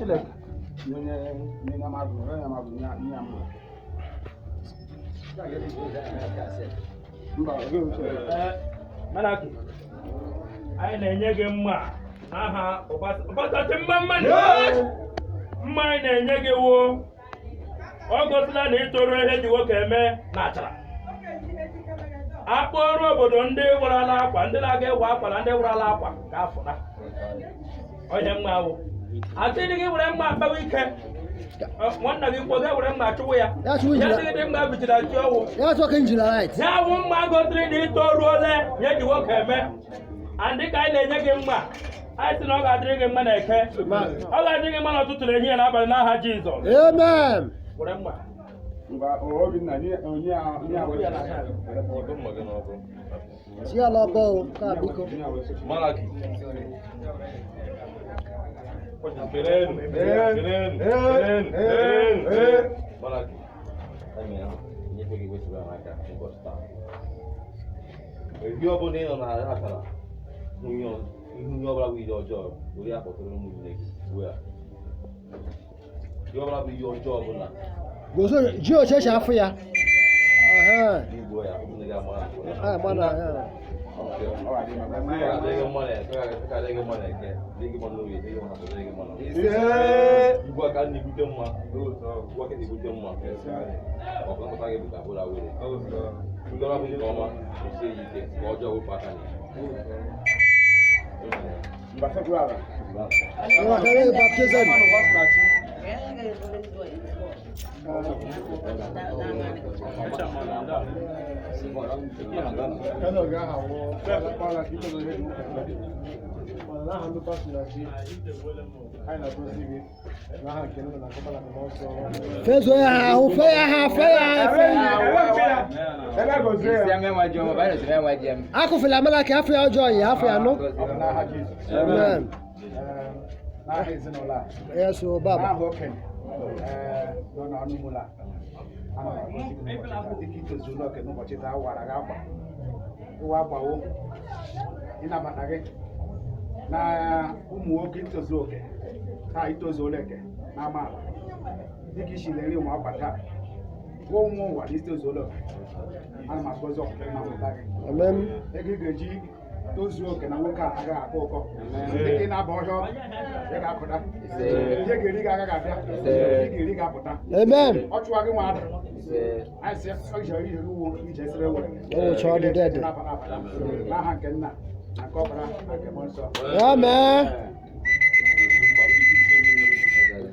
Chilek. Nye na mabu nya. Mba, Malaki. Anyị na-enye gị mma aha ụbọchị mma mma anyị na-enye gị wo ọ gosila na ịtụrụ ihe dị nwoke eme na achara akpọrọ obodo ndị warala akwa ndị na-aga ịwa akwa na ndị warala akwa ka afọra onye mma awụ asịrị gị were mma akpawa ike nwanna gị kpọga were mma chụwa ya ya sịgị dị mma bichiri achị ọwụ ya awụ mma gosiri na ịtọruole ihe dị nwoke eme andị ka anyị na-enye gị mma anyị sị na ọ ga-adịrị gị mma na eke ọ ga-adịrị gị mma n'ụtụtụ na ehihie na abalị n'aha Jizọs. Amen. Were mma. Obinna onye Si ala bo ka biko. Malaki. Malaki. Amen. Nye pegi wetu ba maka ko sta. Ebi obo ni no na akara. Ihu ni obra wi ojo, ori akotoro mu ni we a. Yo obra wi ojo obula. Gozo ji o cheche afu ya. Aha. Ni bo ya, ni ga mara. Ah, mana ya. Fezo ya o feia. Ako fila mala ke afia ojo ya afia no. Amen. Yes o baba. No na anumula. Ana tikito zulo ke no bachita wara gaba. Iwa bawo. Ina batage. Na ụmụ nwoke itozu oke taa itozu oleke na amaala dịka isi leri ụmụ agbata gwa ụmụ ụwa na itozu oleke ana m agọzi ọkụkọ na mụta gị ego ị ga-eji tozuo oke na nwoke a agaghị akọ ụkọ dịka ị na-aba ọhịa ị ga-akụta ihe ga-eri gị agaghị abịa ihe ga-eri ga-apụta ọ chụwa gị nwa ada anyị sị ọ jere ihe uwo ije sire were n'aha nke nna. Amen.